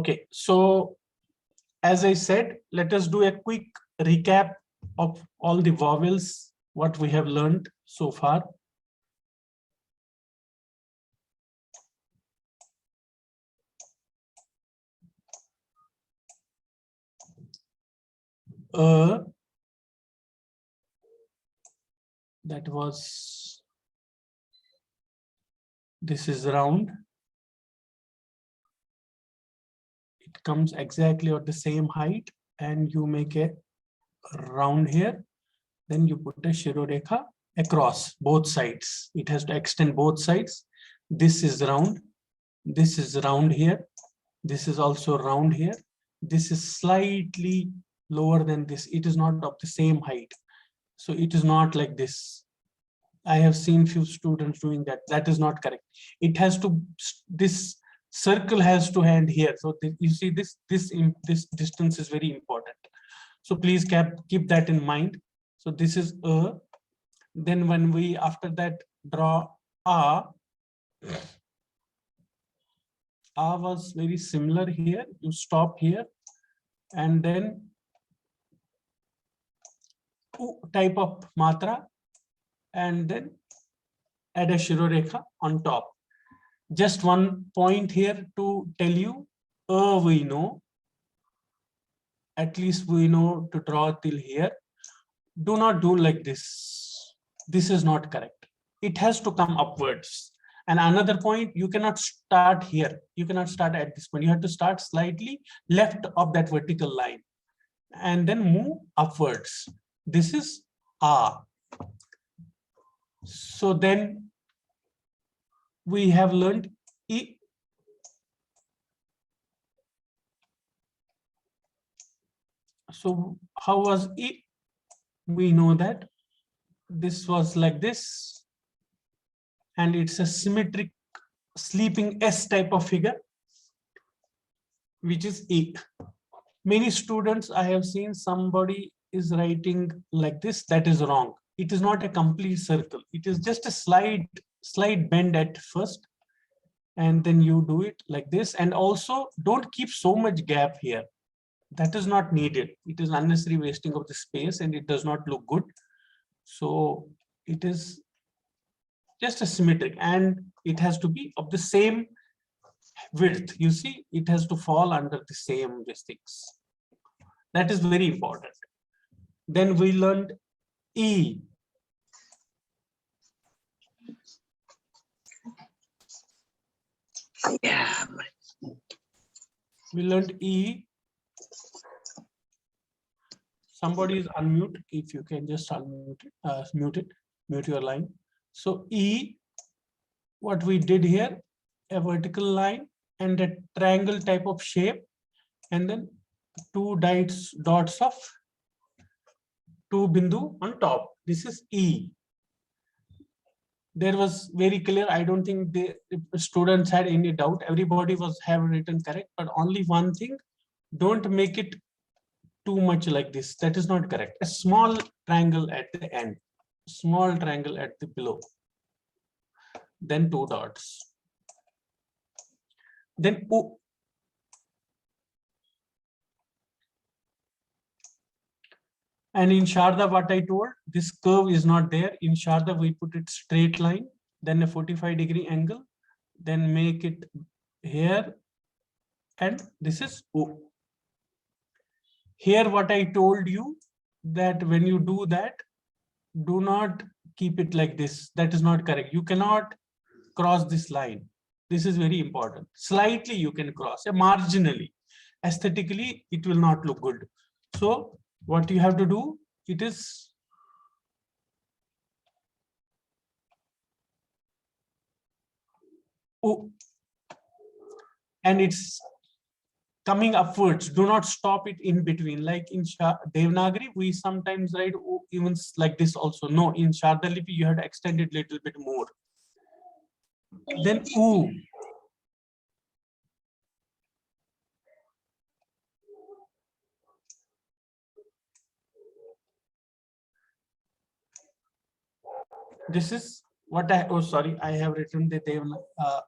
Okay, so as I said, let us do a quick recap of all the vowels, what we have learned so far. That was, this is round. It comes exactly at the same height, and you make a round here. Then you put a Shirorekha across both sides. It has to extend both sides. This is round. This is round here. This is also round here. This is slightly lower than this. It is not of the same height. So it is not like this. I have seen few students doing that. That is not correct. It has to, this circle has to end here. So you see this distance is very important. So please keep that in mind. So this is a. Then when we after that draw a was very similar here. You stop here, and then type of matra, and then add a Shirorekha on top. Just one point here to tell you, we know, at least we know to draw till here. Do not do like this. This is not correct. It has to come upwards. And another point, you cannot start here. You cannot start at this point. You have to start slightly left of that vertical line and then move upwards. This is A. So then we have learned E. So how was E? We know that this was like this, and it's a symmetric sleeping S type of figure, which is E. Many students, I have seen somebody is writing like this. That is wrong. It is not a complete circle. It is just a slight bend at first, and then you do it like this. And also don't keep so much gap here. That is not needed. It is unnecessary wasting of the space, and it does not look good. So it is just a symmetric, and it has to be of the same width. You see, it has to fall under the same things. That is very important. Then we learned E. Yeah. We learned E. Somebody is unmute. If you can just unmute it, mute your line. So E, what we did here, a vertical line and a triangle type of shape, and then two dots of two bindu on top. This is E. There was very clear. I don't think the students had any doubt. Everybody was have written correct, but only one thing, don't make it too much like this. That is not correct. A small triangle at the end, small triangle at the below, then two dots. Then O. And in Sharda, what I told, this curve is not there. In Sharda, we put it straight line, then a 45-degree angle, then make it here, and this is O. Here, what I told you, that when you do that, do not keep it like this. That is not correct. You cannot cross this line. This is very important. Slightly you can cross, marginally. Aesthetically, it will not look good. So what you have to do, it is O, and it's coming upwards. Do not stop it in between. Like in Devanagari, we sometimes write O even like this also. No, in Sharda Lipi, you have to extend it a little bit more. Then U. This is what I, oh sorry, I have written the Devanagari.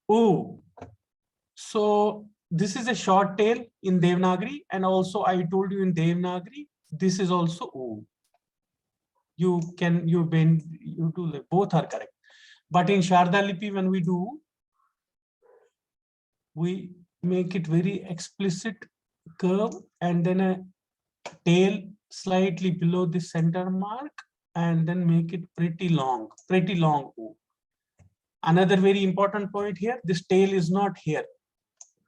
U. So this is a short tail in Devanagari, and also I told you in Devanagari, this is also O. You do both are correct. But in Sharda Lipi, when we do, we make it very explicit curve and then a tail slightly below the center mark, and then make it pretty long O. Another very important point here, this tail is not here.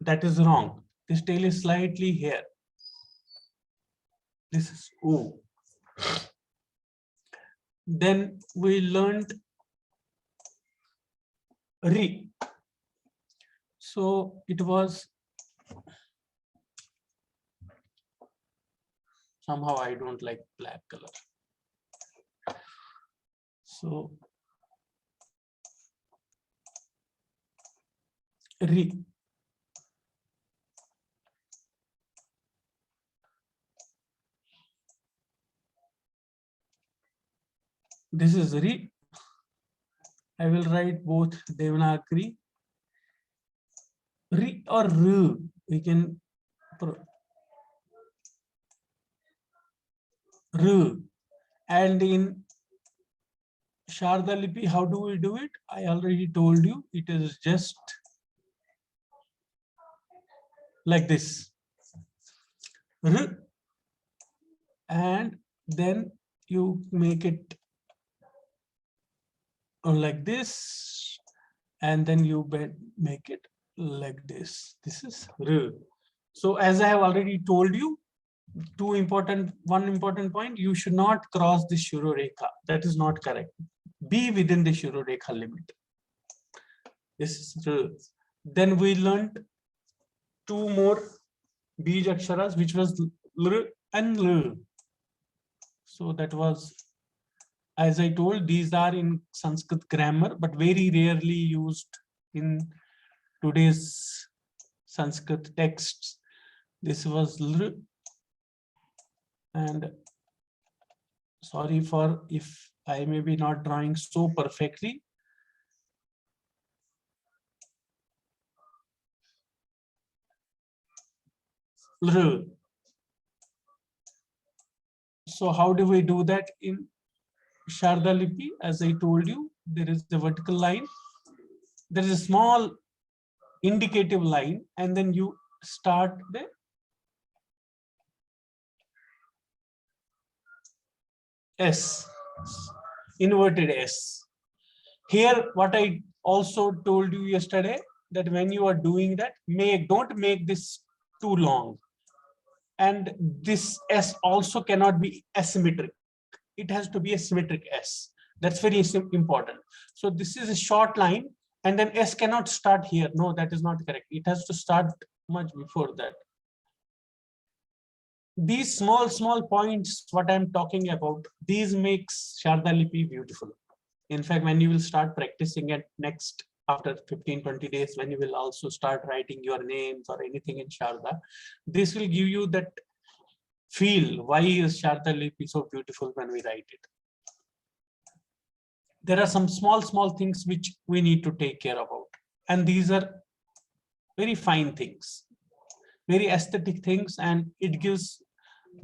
That is wrong. This tail is slightly here. This is O. Then we learned Ri. So it was somehow I don't like black color. So Ri. This is Ri. I will write both Devanagari. Ri or R. We can R. And in Sharda Lipi, how do we do it? I already told you, it is just like this. R. And then you make it like this, and then you make it like this. This is R. So as I have already told you, one important point, you should not cross the Shiro Rekha. That is not correct. Be within the Shiro Rekha limit. This is R. Then we learned two more Bij Aksharas, which was L and L. So that was, as I told, these are in Sanskrit grammar, but very rarely used in today's Sanskrit texts. This was L. And sorry for if I may be not drawing so perfectly. L. So how do we do that in Sharda Lipi? As I told you, there is a vertical line. There is a small indicative line, and then you start the S, inverted S. Here, what I also told you yesterday, that when you are doing that, don't make this too long. And this S also cannot be asymmetric. It has to be a symmetric S. That's very important. So this is a short line, and then S cannot start here. No, that is not correct. It has to start much before that. These small points, what I'm talking about, these makes Sharda Lipi beautiful. In fact, when you will start practicing it next, after 15-20 days, when you will also start writing your names or anything in Sharda, this will give you that feel, why is Sharda Lipi so beautiful when we write it. There are some small things which we need to take care about. And these are very fine things, very aesthetic things, and it gives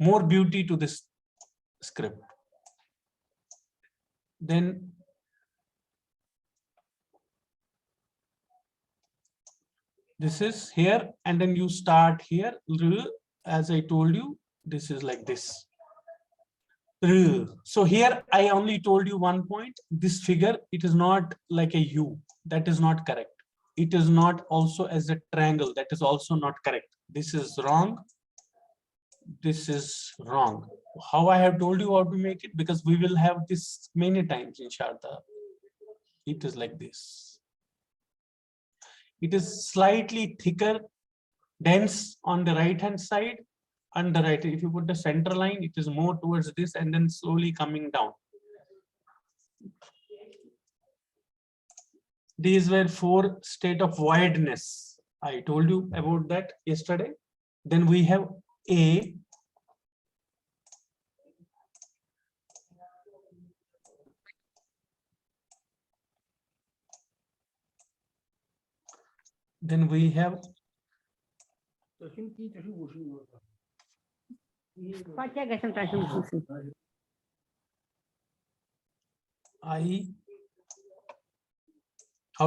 more beauty to this script. Then this is here, and then you start here. As I told you, this is like this. So here I only told you one point. This figure, it is not like a U. That is not correct. It is not also as a triangle. That is also not correct. This is wrong. This is wrong. How I have told you how to make it, because we will have this many times in Sharda. It is like this. It is slightly thicker, dense on the right hand side. And the right, if you put the center line, it is more towards this and then slowly coming down. These were 4 states of voidness. I told you about that yesterday. Then we have A. Then we have How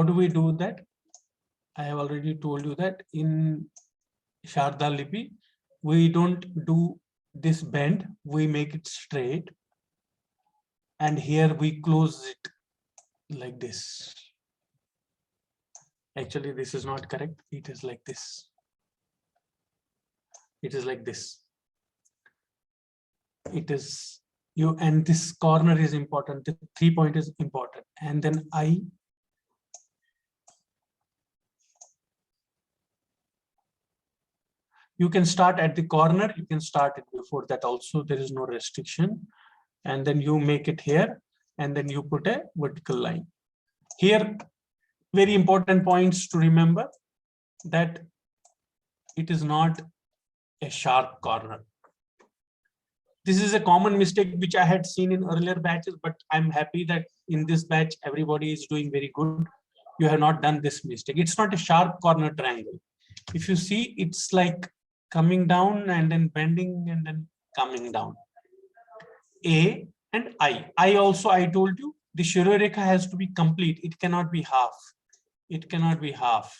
do we do that? I have already told you that in Sharda Lipi, we don't do this bend, we make it straight. And here we close it like this. Actually, this is not correct. It is like this. It is like this. It is you, and this corner is important. The 3 point is important. And then I. You can start at the corner. You can start it before that also. There is no restriction. And then you make it here. And then you put a vertical line. Here, very important points to remember that it is not a sharp corner. This is a common mistake which I had seen in earlier batches, but I'm happy that in this batch, everybody is doing very good. You have not done this mistake. It's not a sharp corner triangle. If you see, it's like coming down and then bending and then coming down. A and I also, I told you, the Shirorekha has to be complete. It cannot be half. It cannot be half.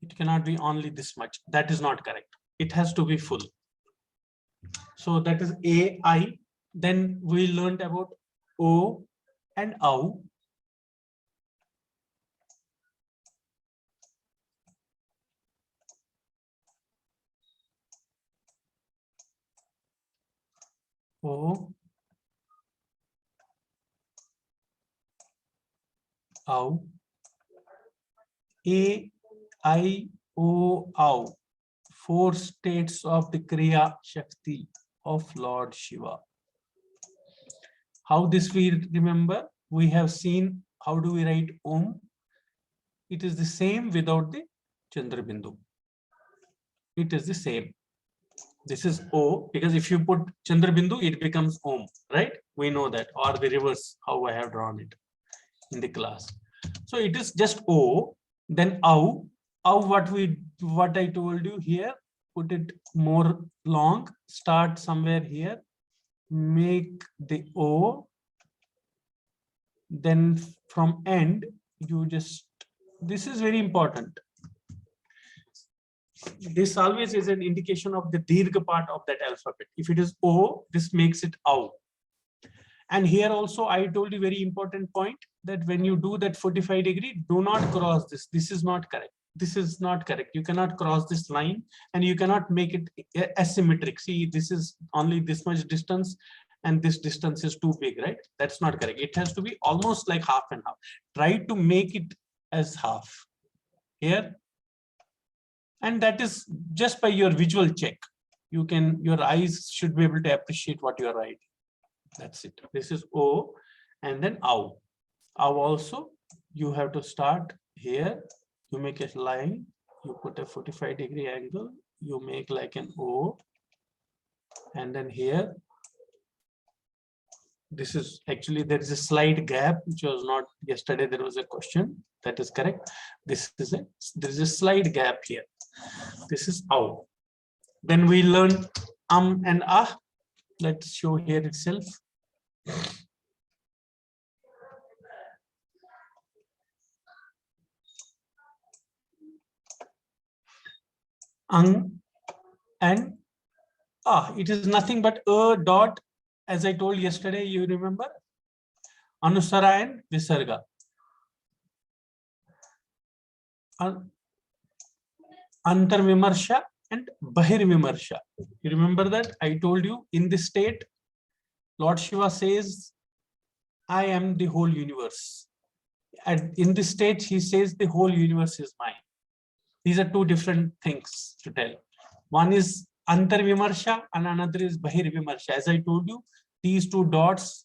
It cannot be only this much. That is not correct. It has to be full. So that is AI. Then we learned about O and OW. O, OW. A, I, O, OW. 4 states of the Kriya Shakti of Lord Shiva. How this we remember? We have seen how do we write Om. It is the same without the Chandra Bindu. It is the same. This is O, because if you put Chandra Bindu, it becomes Om, right? We know that, or the reverse, how I have drawn it in the class. So it is just O, then OW. OW, what I told you here, put it more long, start somewhere here, make the O, then from end, you just, this is very important. This always is an indication of the Dirgha part of that alphabet. If it is O, this makes it OW. And here also, I told you very important point that when you do that 45-degree, do not cross this. This is not correct. This is not correct. You cannot cross this line and you cannot make it asymmetric. See, this is only this much distance and this distance is too big, right? That's not correct. It has to be almost like half and half. Try to make it as half here. And that is just by your visual check. You can, your eyes should be able to appreciate what you are writing. That's it. This is O and then OW. OW also, you have to start here. You make a line, you put a 45-degree angle, you make like an O, and then here, this is actually, there is a slight gap, which was not yesterday, there was a question, that is correct. This is a, there is a slight gap here. This is OW. Then we learn and Ah. Let's show here itself. Ang and Ah. It is nothing but a dot, as I told yesterday, you remember? Anusara and Visarga. Antarvimarsha and Bahirvimarsha. You remember that? I told you in this state, Lord Shiva says, I am the whole universe. And in this state, he says the whole universe is mine. These are two different things to tell. One is Antarvimarsha and another is Bahirvimarsha. As I told you, these two dots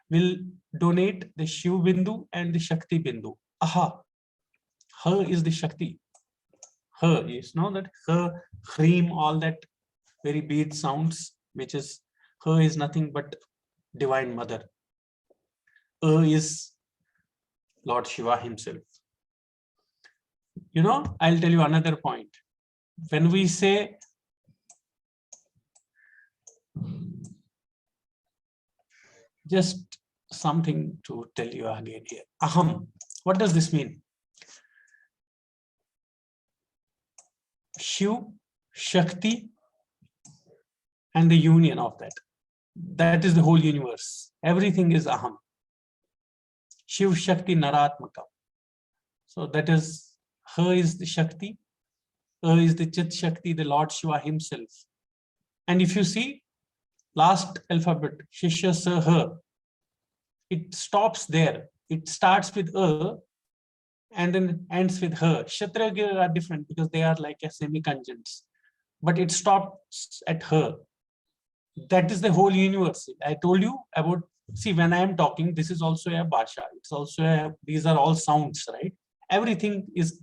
will donate the Shiv Bindu and the Shakti Bindu. Aha. Her is the Shakti. Her is know that her, Hreem, all that very beat sounds, which is her is nothing but Divine Mother. Is Lord Shiva himself. You know, I'll tell you another point. When we say just something to tell you again here. Aham. What does this mean? Shiv, Shakti, and the union of that. That is the whole universe. Everything is Aham. Shiv, Shakti, Naratmaka. So that is, her is the Shakti, her is the Chit Shakti, the Lord Shiva himself. And if you see, last alphabet, Shishya, Sa, Her, it stops there. It starts with A and then ends with Her. Kshatriya Gir are different because they are like a semi-conjuncts, but it stops at Her. That is the whole universe. I told you about, see, when I am talking, this is also a bhasha. It's also these are all sounds, right? Everything is,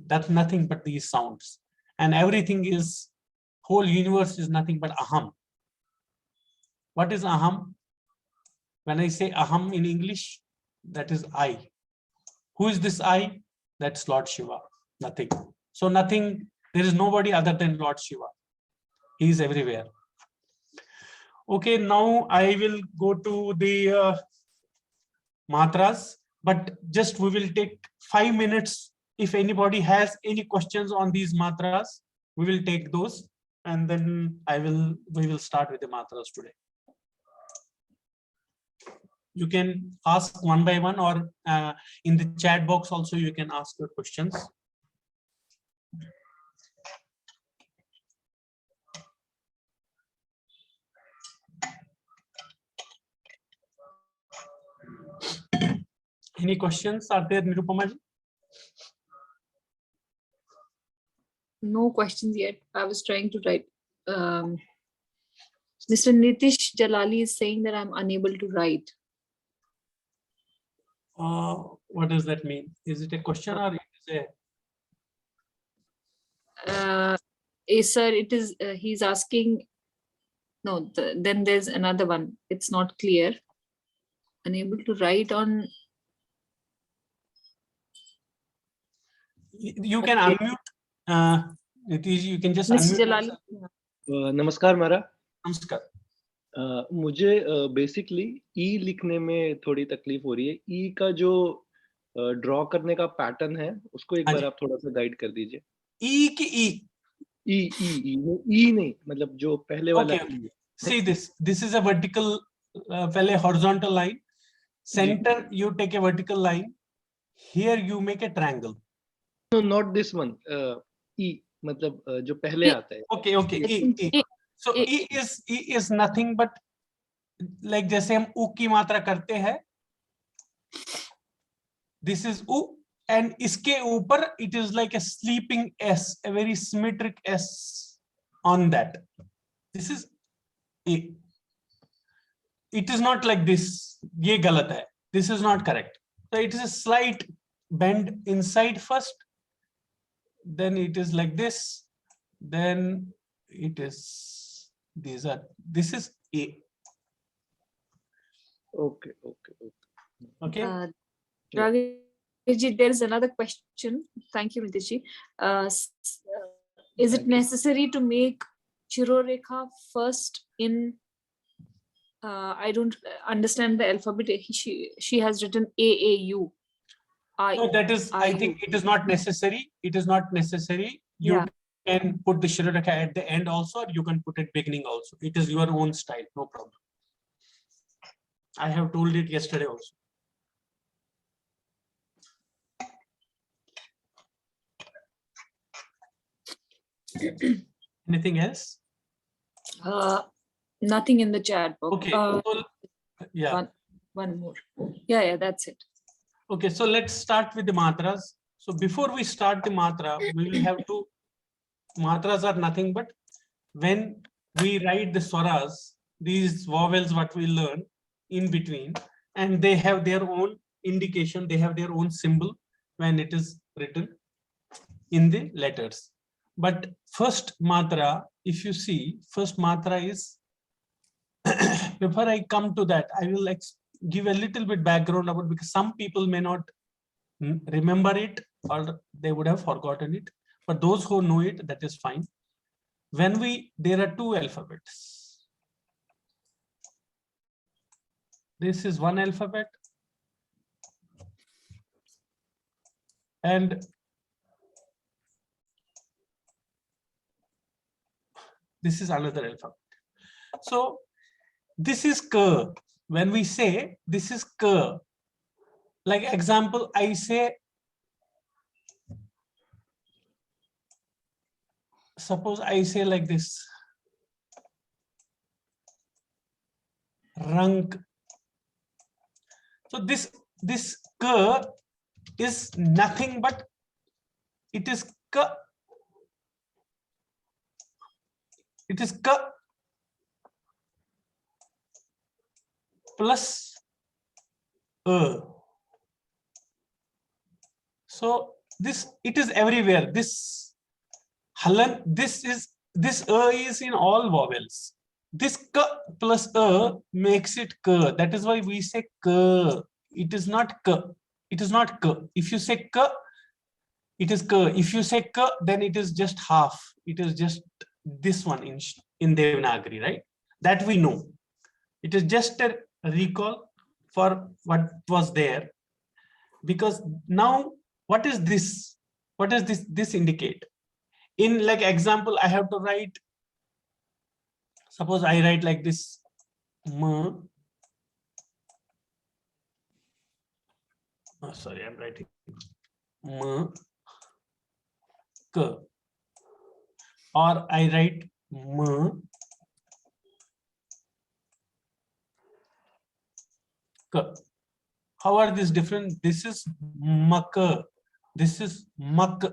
that's nothing but these sounds. And everything is, whole universe is nothing but Aham. What is Aham? When I say Aham in English, that is I. Who is this I? That's Lord Shiva. Nothing. So nothing, there is nobody other than Lord Shiva. He is everywhere. Okay, now I will go to the matras, but just we will take 5 minutes. If anybody has any questions on these matras, we will take those, and then we will start with the matras today. You can ask one by one, or in the chat box also you can ask your questions. Any questions are there, Nirupama? No questions yet. I was trying to write. Mr. Nitish Jalali is saying that I'm unable to write. What does that mean? Is it a question or it is a? Sir, it is. He's asking. No, then there's another one. It's not clear. Unable to write on. You can unmute. Nitish, you can just Mr. unmute. Jalali. नमस्कार मारा. नमस्कार. मुझे basically ई लिखने में थोड़ी तकलीफ हो रही है. ई का जो ड्रॉ करने का पैटर्न है उसको एक बार आप थोड़ा सा गाइड कर दीजिए. ई की ई. ई नहीं, मतलब जो पहले वाला. Okay. See this. This is a vertical, पहले horizontal line. Center, you take a vertical line. Here you make a triangle. No, not this one. E, मतलब जो पहले आता है. Okay. E. So E is nothing but like जैसे हम उ की मात्रा करते हैं. This is U, and इसके ऊपर it is like a sleeping S, a very symmetric S on that. This is E. It is not like this. ये गलत है. This is not correct. So it is a slight bend inside first. Then it is like this. Then it is, this is A. Okay. Okay. Raghav, there is another question. Thank you, Nitish. Is it necessary to make Shirorekha first in? I don't understand the alphabet. She has written AAU. No, that is, I think it is not necessary. It is not necessary. You can put the Shirorekha at the end also, or you can put it beginning also. It is your own style, no problem. I have told it yesterday also. Anything else? Nothing in the chat box. Okay. So, yeah. One more. Yeah, that's it. Okay, so let's start with the matras. So before we start the matra, we will have to, matras are nothing but when we write the swaras, these vowels what we learn in between, and they have their own indication, they have their own symbol when it is written in the letters. But first matra, if you see, first matra is, before I come to that, I will give a little bit background about, because some people may not remember it, or they would have forgotten it. For those who know it, that is fine. When there are two alphabets. This is one alphabet. And this is another alphabet. So this is K. When we say this is K, like example, I say, suppose I say like this, Rang. So this K is nothing but it is K. It is K plus A. So it is everywhere. This halan, this A is in all vowels. This K plus A makes it K. That is why we say K. It is not K. It is not K. If you say K, it is K. If you say K, then it is just half. It is just this one in Devanagari, right? That we know. It is just a recall for what was there. Because now, what is this? What does this indicate? In like example, I have to write, suppose I write like this, oh, sorry, I'm writing K, or I write K. How are these different? This is mak, this is mak,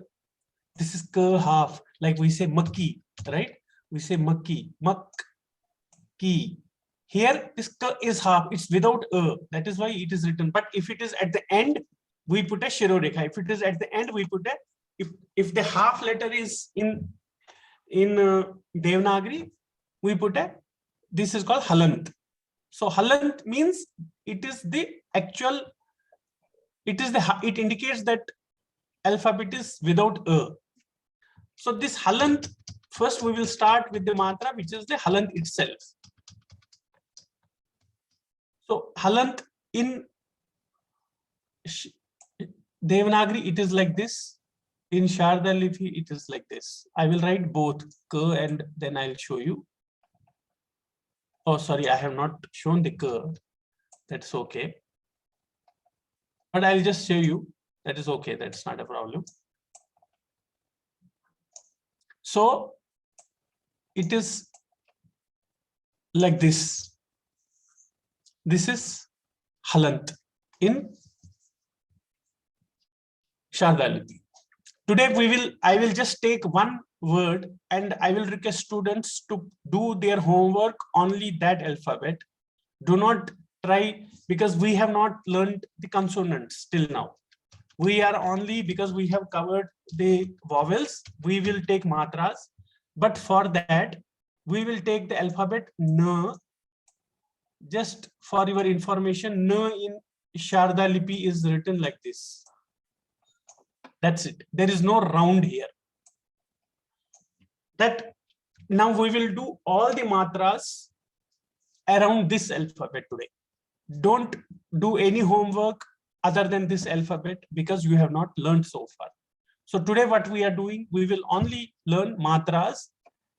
this is K half, like we say makki, right? We say makki, makki. Here this K is half, it's without A. That is why it is written. But if it is at the end, we put a shirodekha. If it is at the end, we put a, if the half letter is in Devanagari, we put a, this is called halant. So halant means it is the actual, it indicates that alphabet is without A. So this halant, first we will start with the matra, which is the halant itself. So halant in Devanagari, it is like this. In Sharda Lipi, it is like this. I will write both K and then I'll show you. Oh, sorry, I have not shown the K. That's okay. But I'll just show you. That is okay. That's not a problem. So it is like this. This is halant in Sharda Lipi. Today I will just take one word and I will request students to do their homework only that alphabet. Do not try, because we have not learned the consonants till now. We are only, because we have covered the vowels, we will take matras. But for that, we will take the alphabet N. Just for your information, N in Sharda Lipi is written like this. That's it. There is no round here. That now we will do all the matras around this alphabet today. Don't do any homework other than this alphabet because you have not learned so far. So today what we are doing, we will only learn matras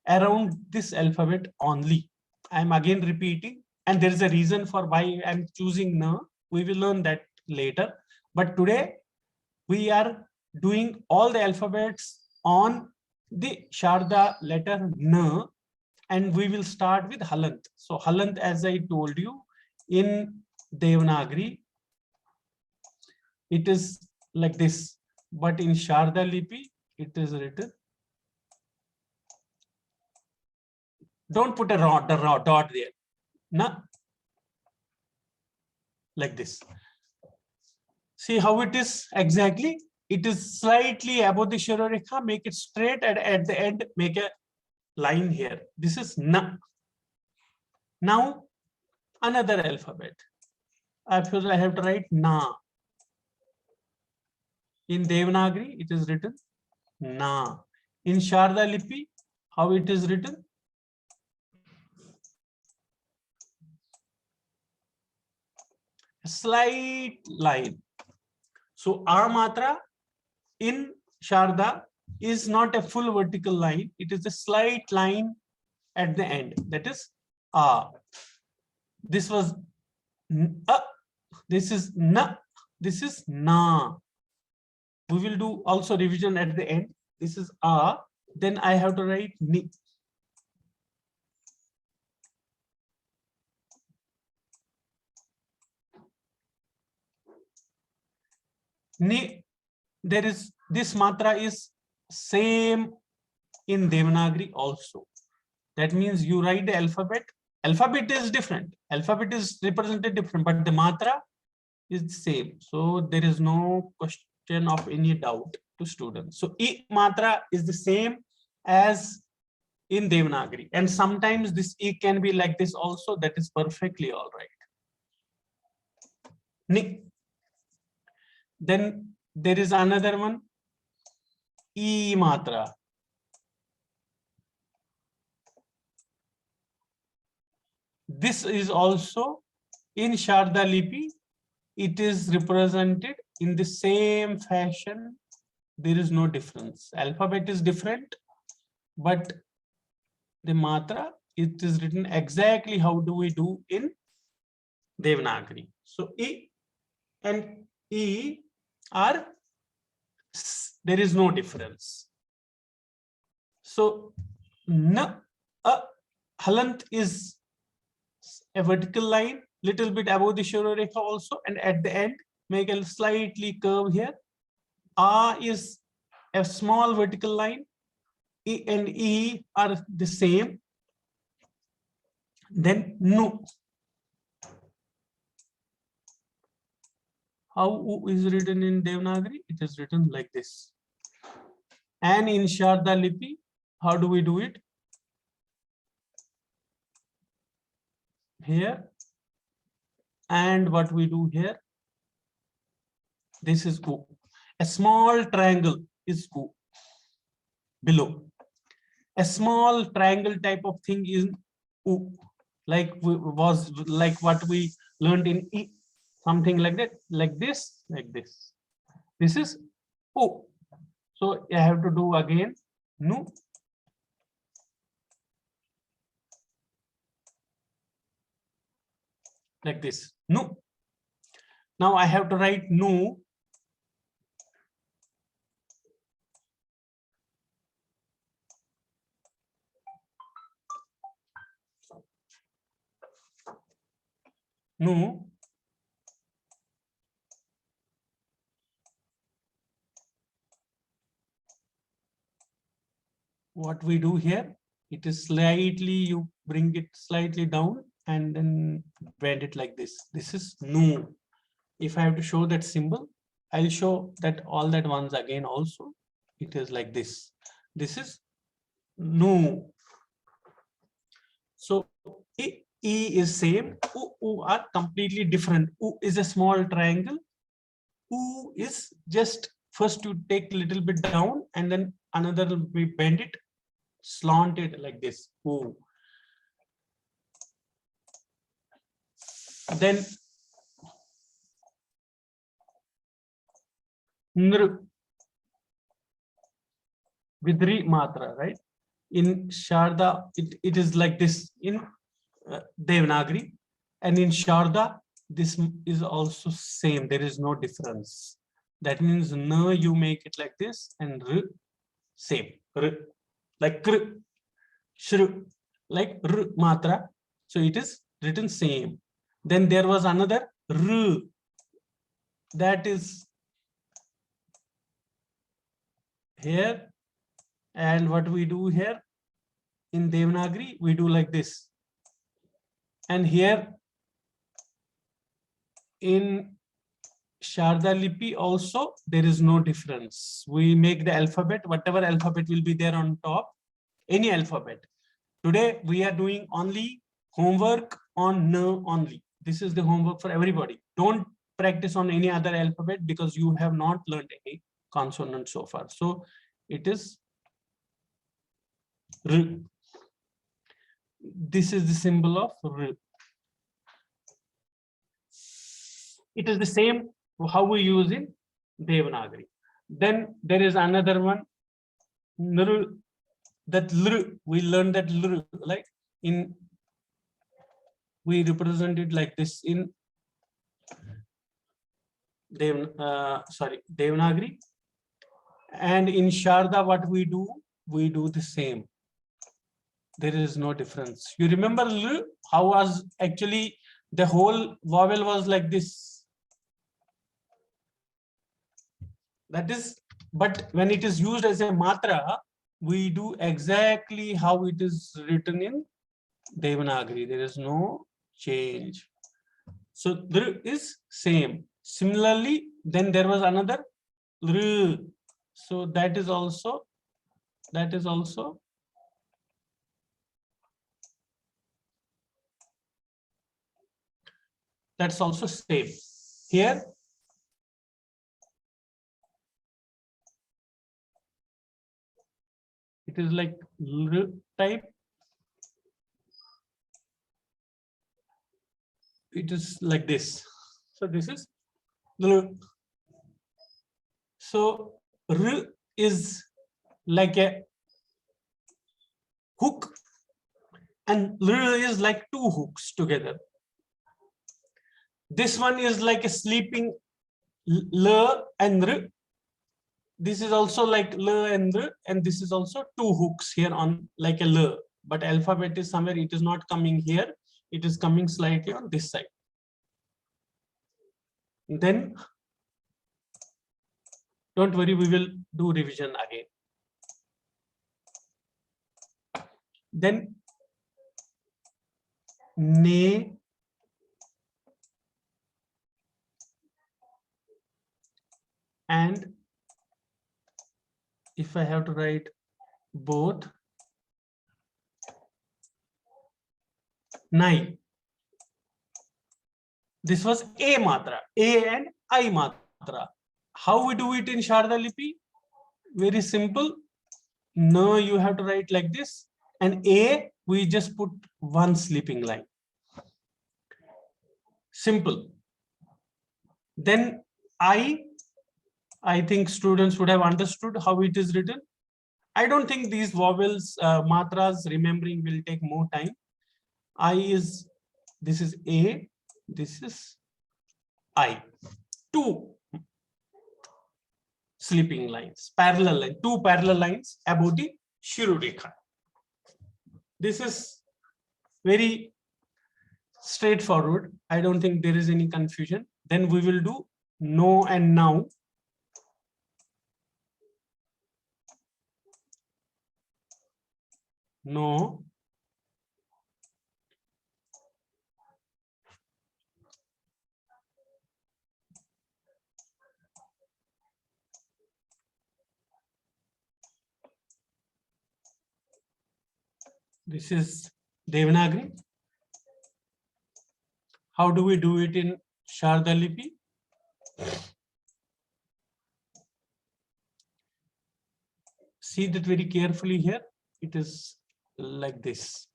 around this alphabet only. I'm again repeating, and there is a reason for why I'm choosing N. We will learn that later. But today we are doing all the alphabets on the Sharda letter N, and we will start with halant. So halant, as I told you, in Devanagari, it is like this, but in Sharda Lipi, it is written. Don't put a dot there. Na, like this. See how it is exactly? It is slightly above the Shirorekha, make it straight, and at the end, make a line here. This is Na. Now, another alphabet. I have to write Na. In Devanagari, it is written na. In Sharda Lipi, how it is written? A slight line. So A matra in Sharda is not a full vertical line. It is a slight line at the end. That is A. This was A. This is na. This is na. We will do also revision at the end. This is A. Then I have to write ni. Ni. There is this matra is same in Devanagari also. That means you write the alphabet. Alphabet is different. Alphabet is represented different, but the matra is the same. So there is no question of any doubt to students. So I matra is the same as in Devanagari. And sometimes this I can be like this also. That is perfectly all right. Ni. Then there is another one, I matra. This is also in Sharda Lipi. It is represented in the same fashion. There is no difference. Alphabet is different, but the matra, it is written exactly how do we do in Devanagari. So I and I are, there is no difference. So na, halant is a vertical line, little bit above the Shirorekha also, and at the end make a slightly curve here. A is a small vertical line. I and E are the same. Then nu. How U is written in Devanagari? It is written like this. And in Sharda Lipi, how do we do it? Here. And what we do here? This is U. A small triangle is U. Below. A small triangle type of thing is U. Like what we learned in I. Something like that, like this, like this. This is U. So I have to do again nu. Like this, nu. Now I have to write nu. Nu. What we do here, it is slightly, you bring it slightly down and then bend it like this. This is nu. If I have to show that symbol, I'll show that all that ones again also. It is like this. This is nu. So I is same. U are completely different. U is a small triangle. U is just first you take a little bit down and then another we bend it, slant it like this. U. Then nr with three matra, right? In Sharda, it is like this in Devanagari, and in Sharda, this is also same. There is no difference. That means na you make it like this, and r same. R, like kr, shru, like r matra. So it is written same. Then there was another r. That is here. And what we do here in Devanagari, we do like this. And here in Sharda Lipi also, there is no difference. We make the alphabet, whatever alphabet will be there on top, any alphabet. Today, we are doing only homework on na only. This is the homework for everybody. Don't practice on any other alphabet because you have not learned any consonant so far. So it is R. This is the symbol of R. It is the same how we use in Devanagari. Then there is another one, Nr, that Lr, we learned that Lr, like in, we represent it like this in Devanagari. And in Sharda, what we do the same. There is no difference. You remember L, how was actually the whole vowel was like this. That is, but when it is used as a matra, we do exactly how it is written in Devanagari. There is no change. So Dr is same. Similarly, then there was another R. So that is also that's also same. Here it is like L type. It is like this. So this is L. So R is like a hook and L is like two hooks together. This one is like a sleeping L and R. This is also like L and R, and this is also two hooks here on like a L. But alphabet is somewhere, it is not coming here. It is coming slightly on this side. Then don't worry, we will do revision again. Then Ne, and if I have to write both, Nai. This was A matra, A and I matra. How we do it in Sharda Lipi? Very simple. No, you have to write like this, and A we just put one sleeping line. Simple. Then I think students would have understood how it is written. I don't think these vowels, matras remembering will take more time. I is, this is A, this is I. Two sleeping lines, parallel line, two parallel lines above the Shirodekha. This is very straightforward. I don't think there is any confusion. Then we will do no and now. No. This is Devanagari. How do we do it in Sharda Lipi? See that very carefully here. It is like this.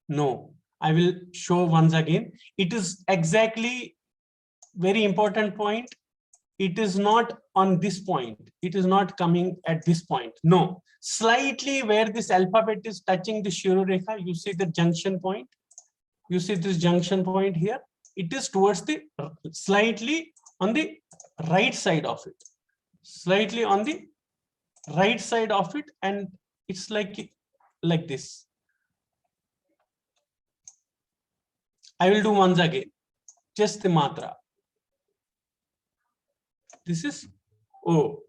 No, I will show once again. It is exactly very important point. It is not on this point. It is not coming at this point. No, slightly where this alphabet is touching the Shirodekha, you see the junction point. You see this junction point here. It is towards the slightly on the right side of it. Slightly on the right side of it, and it's like this. I will do once again. Just the matra. This is O.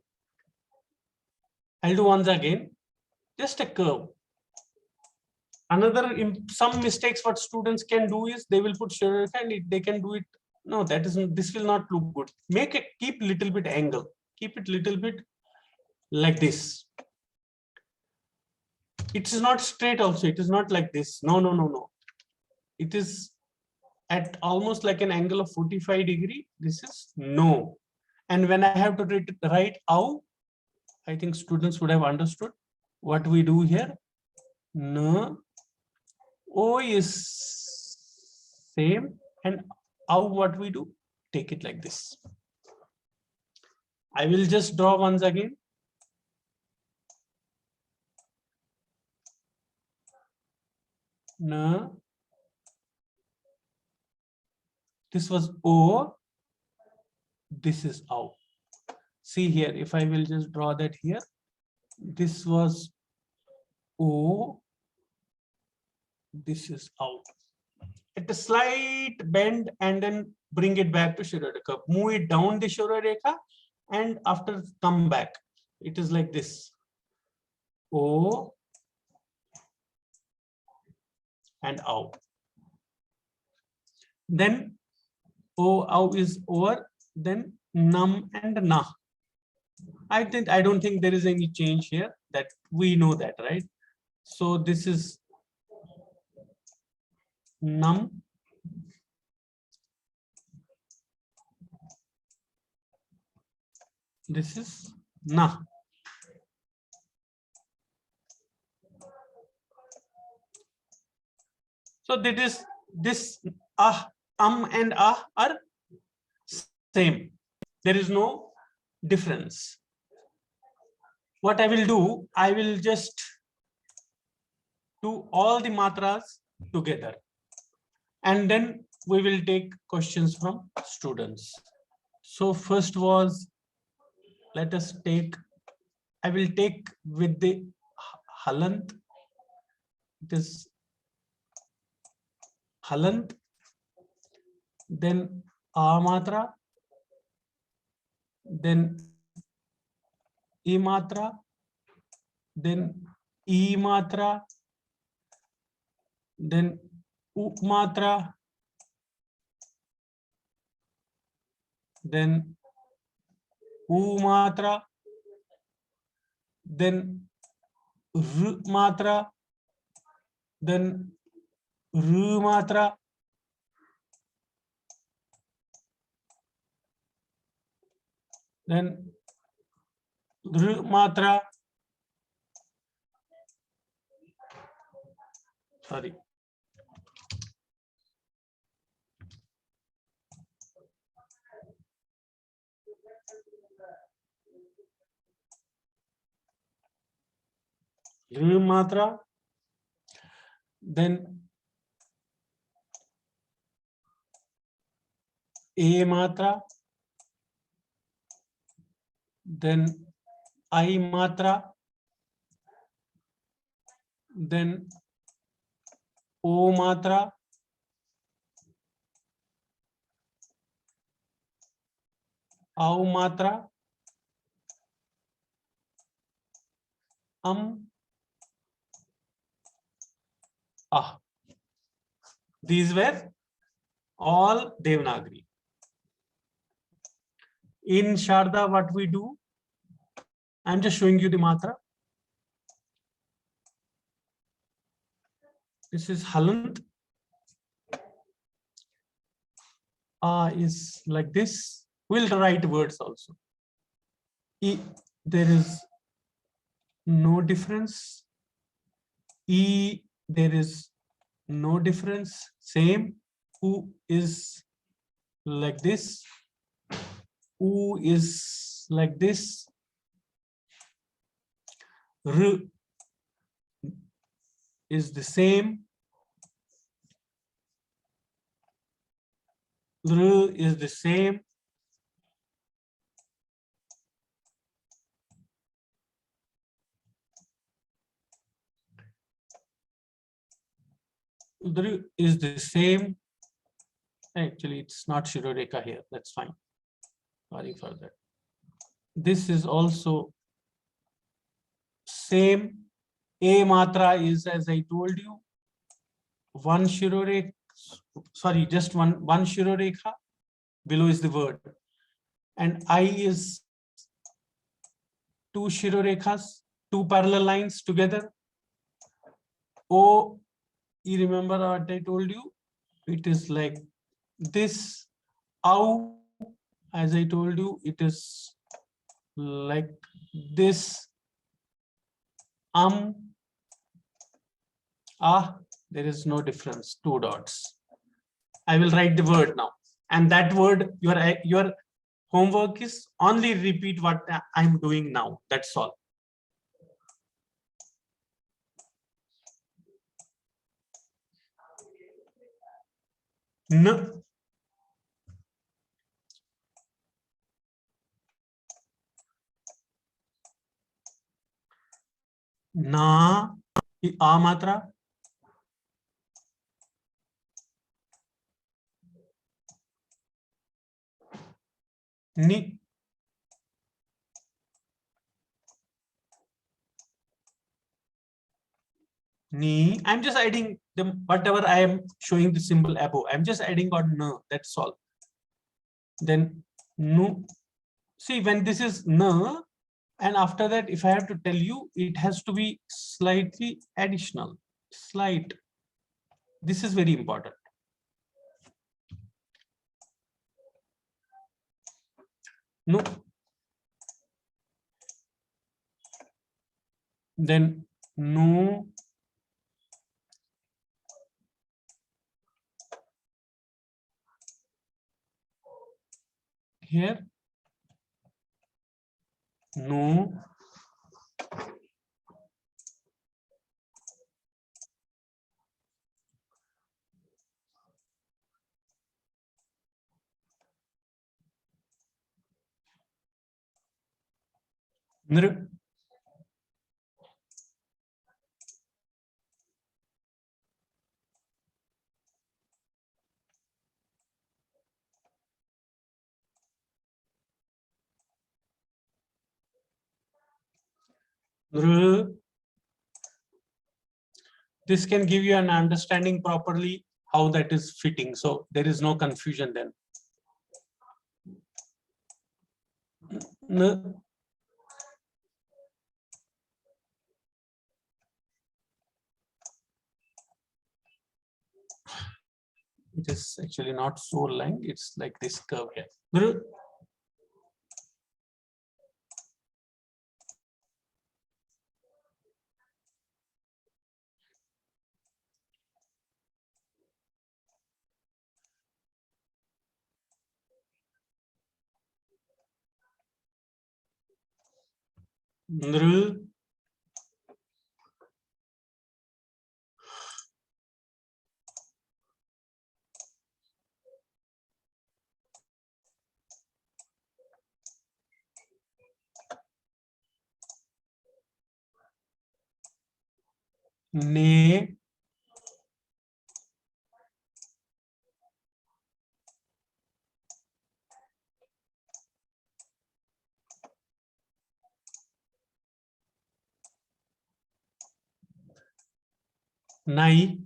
I'll do once again. Just a curve. Another, some mistakes what students can do is they will put Shirodekha and they can do it. No, that isn't. This will not look good. Make it, keep little bit angle. Keep it little bit like this. It is not straight also. It is not like this. No, no, no, no. It is at almost like an angle of 45 degrees. This is no. And when I have to write ow, I think students would have understood what we do here. N, O is same, and how what we do, take it like this. I will just draw once again. N, this was O, this is O. See here, if I will just draw that here, this was O, this is O. At a slight bend and then bring it back to Shirodeka. Move it down the Shirodeka and after come back. It is like this. O and O. Then O is over, then Nam and Na. I don't think there is any change here, that we know that, right? So this is Nam. This is Na. So that is this and are same. There is no difference. What I will do, I will just do all the matras together, and then we will take questions from students. So first was, let us take, I will take with the halant. It is halant, then a matra, then e matra, then e matra, then u matra, then u matra, then r matra, then r matra, then dr matra, sorry, dr matra, then a matra, then I matra, then O matra, Au matra, Ah. These were all Devanagari. In Sharda, what we do, I'm just showing you the matra. This is halant. Is like this. We'll write words also. There is no difference. E, there is no difference. Same. U is like this. U is like this. R is the same. R is the same. Udri is the same. Actually, it's not Shirodeka here. That's fine. Sorry for that. This is also same. A matra is, as I told you, one Shirodeka. Sorry, just one Shirodeka. Below is the word. And I is two Shirorekhas, two parallel lines together. O, you remember what I told you? It is like this. Au, as I told you, it is like this. There is no difference, 2 dots. I will write the word now, and that word, your homework is only repeat what I'm doing now. That's all. No. Na, a matra. Ni. Ni. I'm just adding them, whatever I am showing the symbol above. I'm just adding on na. That's all. Then nu. See, when this is na, and after that, if I have to tell you, it has to be slightly additional. Slight. This is very important. No. Then no. Here. No. Nr. Nr. This can give you an understanding properly how that is fitting. So there is no confusion then. N. It is actually not so long. It's like this curve here. Nr. Nr. Ne. Nai.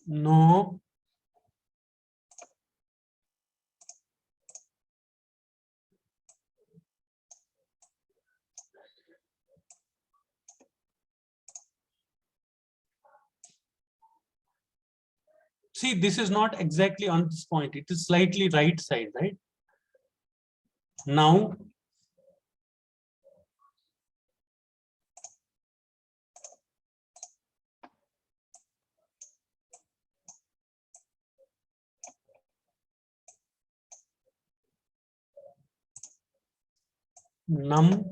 No. See, this is not exactly on this point. It is slightly right side, right? Now, num.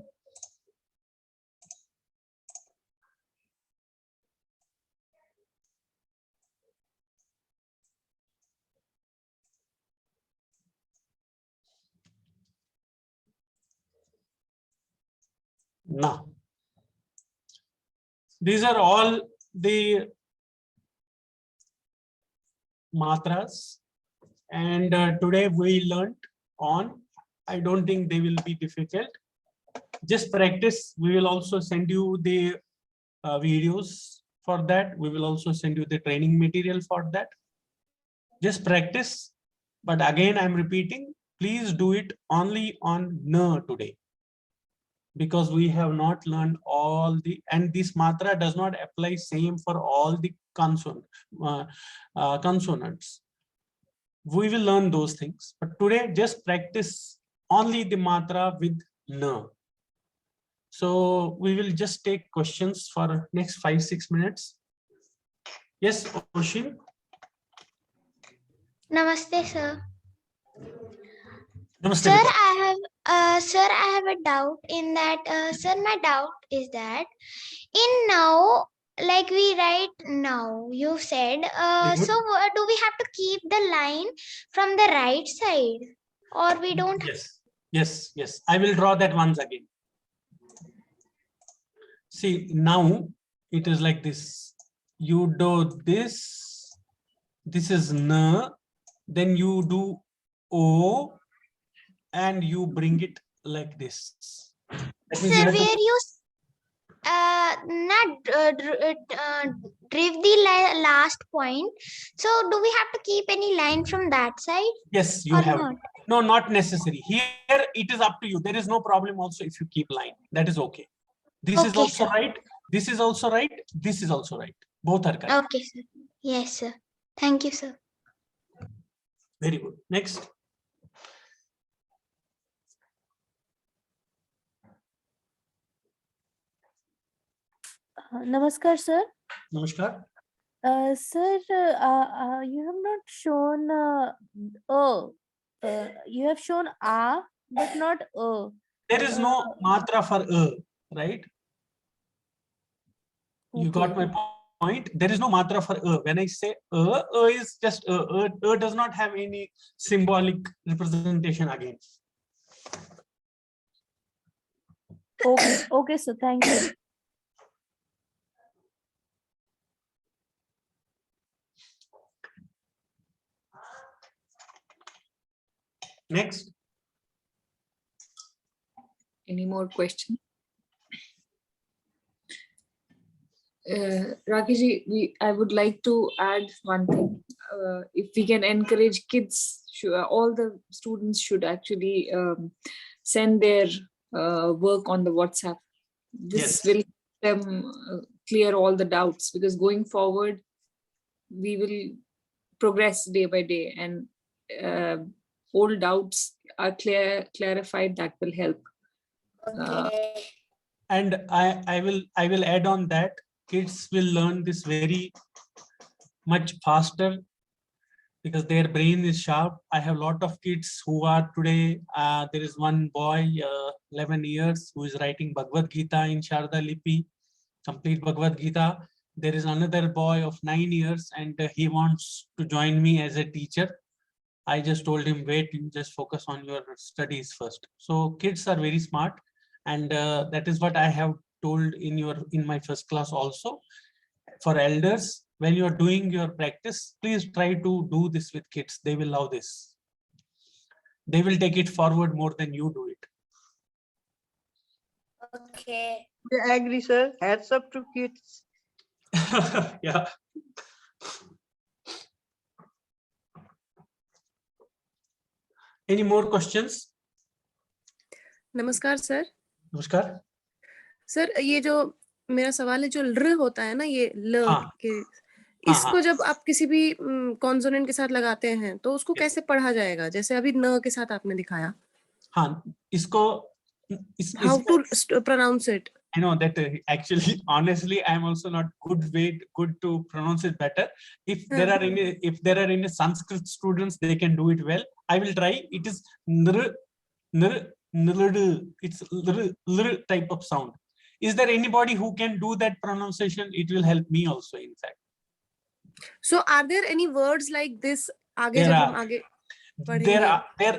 Na. These are all the matras, and today we learned on. I don't think they will be difficult. Just practice. We will also send you the videos for that. We will also send you the training material for that. Just practice. But again, I'm repeating, please do it only on N today, because we have not learned all the, and this matra does not apply same for all the consonants. We will learn those things, but today just practice only the matra with N. So we will just take questions for next 5-6 minutes. Yes, Oshin. Namaste, sir. Namaste, Sir, beta. I have a doubt in that. Sir, my doubt is that in now, like we write now, you said. Very good. So do we have to keep the line from the right side, or we don't? Yes. I will draw that once again. See, now it is like this. You do this. This is N. Then you do O, and you bring it like this. That means you Sir, have to- where you drive the last point. So do we have to keep any line from that side? Yes, you or have. not? No, not necessary. Here it is up to you. There is no problem also if you keep line. That is okay. This is Okay, also sir. right. This is also right. This is also right. Both are correct. Okay, sir. Yes, sir. Thank you, sir. Very good. Next. Namaskar, sir. Namaskar. Sir, you have not shown you have shown A, but not There is no matra for right? You got my point. There is no matra for when I say is just does not have any symbolic representation again. Okay, sir. Thank you. Next. Any more questions? Rakeshji, I would like to add one thing. If we can encourage kids, all the students should actually send their work on the WhatsApp. This Yes. will help them clear all the doubts, because going forward, we will progress day by day, and old doubts are clarified. That will help. And I will add on that kids will learn this very much faster because their brain is sharp. I have a lot of kids who are today, there is one boy, 11 years, who is writing Bhagavad Gita in Sharda Lipi, complete Bhagavad Gita. There is another boy of 9 years, and he wants to join me as a teacher. I just told him, wait, you just focus on your studies first. So kids are very smart, and that is what I have told in my first class also. For elders, when you are doing your practice, please try to do this with kids. They will love this. They will take it forward more than you do it. Okay. I agree, sir. Hats up to kids. Yeah. Any more questions? नमस्कार sir. नमस्कार. Sir, ये जो मेरा सवाल है, जो ल होता है ना, ये ल हाँ. के, हाँ, इसको जब आप किसी भी कॉन्सोनेंट के साथ लगाते हैं तो उसको Yes. कैसे पढ़ा जाएगा, जैसे अभी न के साथ आपने दिखाया? हाँ, इसको How to pronounce it? I know that actually, honestly, I'm also not good to pronounce it better. If there are any Sanskrit students, they can do it well. I will try. It is it's type of sound. Is there anybody who can do that pronunciation? It will help me also, in fact. So are there any words like this? आगे There जब are. हम आगे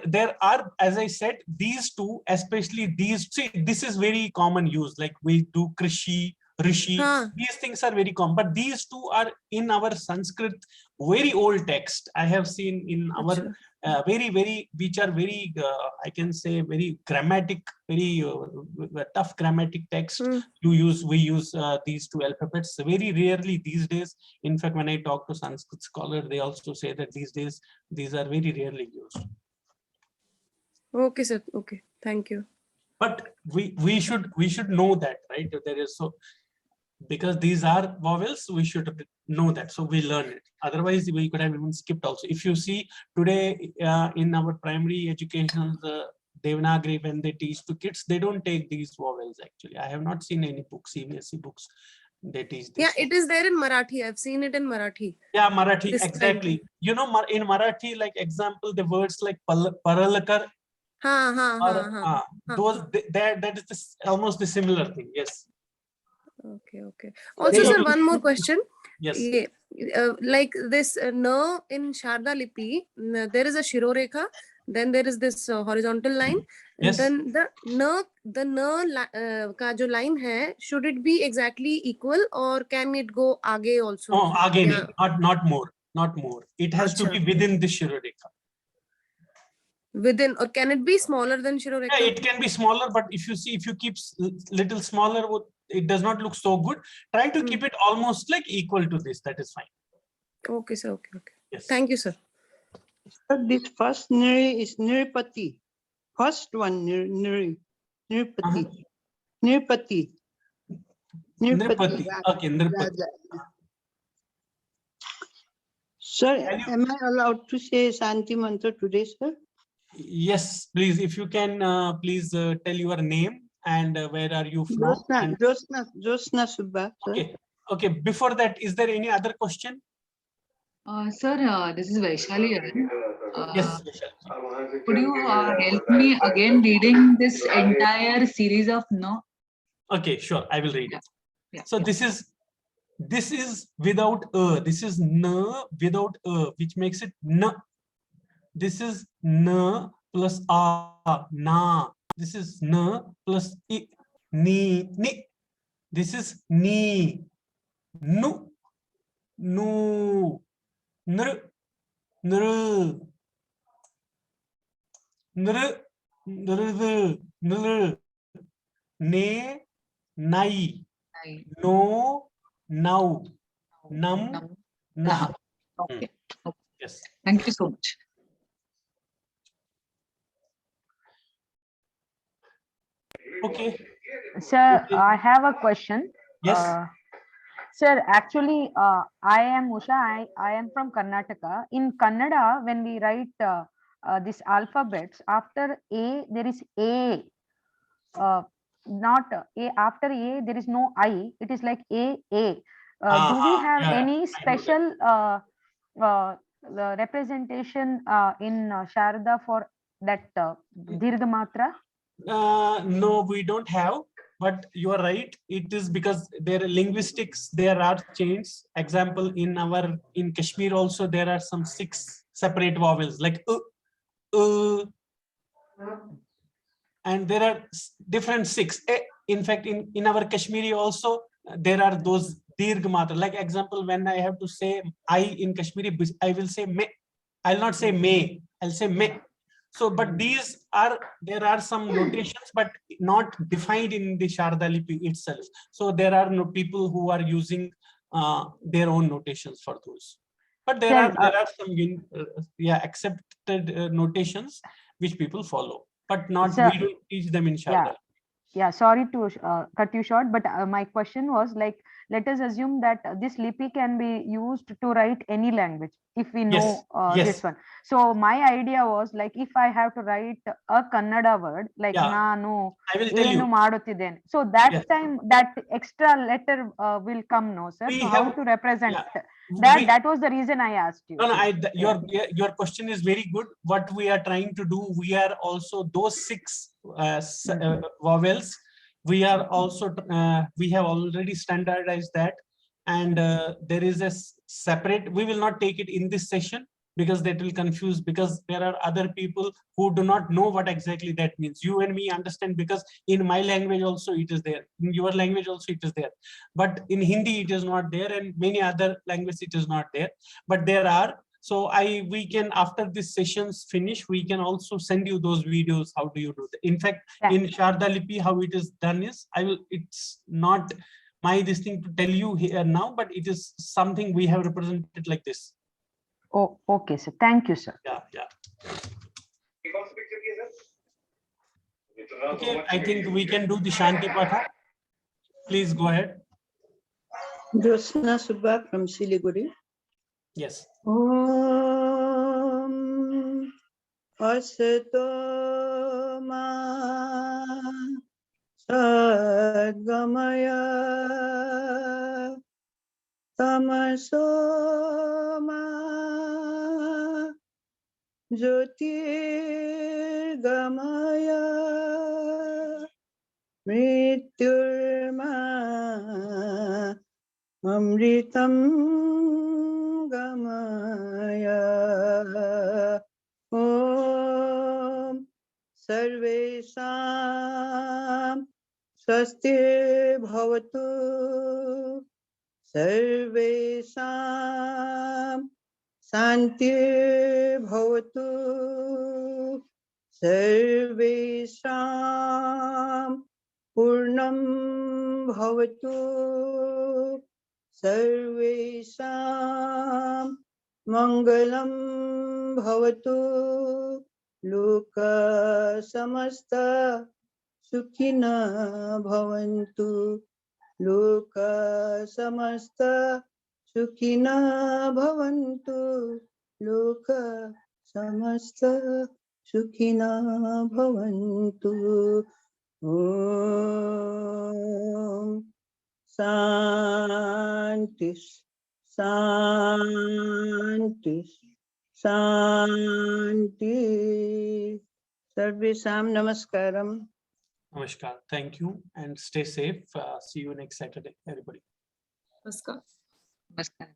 There are, as I said, these two, especially these. See, this is very common use. Like we do Krishi, Rishi. हाँ. These things are very common, but these two are in our Sanskrit very old text. I have seen in our very which are very I can say very grammatic, very tough grammatic text. We use these two alphabets very rarely these days. In fact, when I talk to Sanskrit scholar, they also say that these days these are very rarely used. Okay, sir. Okay. Thank you. But we should know that, right? There is so, because these are vowels, we should know that. So we learn it. Otherwise, we could have even skipped also. If you see today in our primary education, the Devanagari, when they teach to kids, they don't take these vowels actually. I have not seen any books, CBSE books, they teach this. Yeah, it is there in Marathi. I've seen it in Marathi. Yeah, Marathi, This exactly. You know, in Marathi, like example, the words like paralakar, or those, that is this, almost the similar thing. Yes. Okay, okay. Also, They- sir, one more question. Yes. Yeah, like this na in Sharda Lipi, there is a Shirorekha, then there is this horizontal line, and Yes. then the na ka jo line hai, should it be exactly equal or can it go aage also? No, again, Yeah. not more. It has to Acha. be within the Shirodekha. Within, or can it be smaller than Shirorekha? Yeah, it can be smaller, but if you see, if you keep little smaller, it does not look so good. Try to keep it almost like equal to this. That is fine. Okay, sir. Okay, okay. Yes. Thank you, sir. Sir, this first Niri is Nirpati. First one, Nirpati. Nirpati. Nirpati. Okay, Nirpati. Raja. Sir, am I allowed to say Shanti Mantra today, sir? Yes, please. If you can, please tell your name and where are you from? And- Josna Subba, sir. okay. Okay. Before that, is there any other question? Sir, this is Vaishali again. Yes. Could you help me again reading this entire series of no? Okay, sure. I will read it. Yeah, So yeah. this is without a. This is na without a, which makes it na. This is na plus a, na. This is na plus I, ni. This is ni, nu, nu, nr, nr, nr, nr, nr, ne, nai, no, now, num, nah. Okay. Okay. Yes. Thank you so much. Okay. Sir, Okay. I have a question. Yes. Sir, actually, I am Usha. I am from Karnataka. In Kannada, when we write this alphabets, after A, there is A. Not A. After A, there is no I. It is like A. Do we have yeah, any I know special the representation in Sharda for that Dirgha Matra? No, we don't have, but you are right. It is because there are linguistics, there are chains. Example, in Kashmir also there are some 6 separate vowels like and there are different 6. In fact, in our Kashmiri also there are those dirgha matra. Like example, when I have to say I in Kashmiri, I will say me. I'll not say me. I'll say me. So, but there are some notations, but not defined in the Sharda Lipi itself. So there are no people who are using their own notations for those. But there are some accepted notations which people follow, but not we don't teach them in Sharda. Yeah, sorry to cut you short, but my question was like, let us assume that this Lipi can be used to write any language if we know this one. So my idea was like, if I have to write a Kannada word like Nanu, Enu Madutidene, so that time that extra letter will come, no sir? So how to represent that was the reason I asked you. No, your question is very good. What we are trying to do, we are also those 6 vowels. We are also we have already standardized that, and there is a separate. We will not take it in this session because that will confuse, because there are other people who do not know what exactly that means. You and me understand because in my language also it is there, in your language also it is there, but in Hindi it is not there, and many other languages it is not there, but there are. So we can, after this sessions finish, we can also send you those videos. How do you do that? In fact, in Sharda Lipi, how it is done is, it's not this thing to tell you here now, but it is something we have represented like this. Oh, okay, sir. Thank you, sir. Yeah. Okay, I think we can do the Shanti Patha. Please go ahead. Jyotsna Subba from Siliguri. Yes. Om Asato Ma Sadgamaya Tamaso Ma Jyotirgamaya Mrityurma Amritam Gamaya. Om Sarvesham Swastir Bhavatu Sarvesham Santir Bhavatu Sarvesham Purnam Bhavatu Sarvesham Mangalam Bhavatu Loka Samasta Sukhina Bhavantu Loka Samasta Sukhina Bhavantu Loka Samasta Sukhina Bhavantu. Om Shanti Shanti Shanti. Sarvesham Namaskaram. Namaskar. Thank you and stay safe. See you next Saturday, everybody. Namaskar. Namaskar.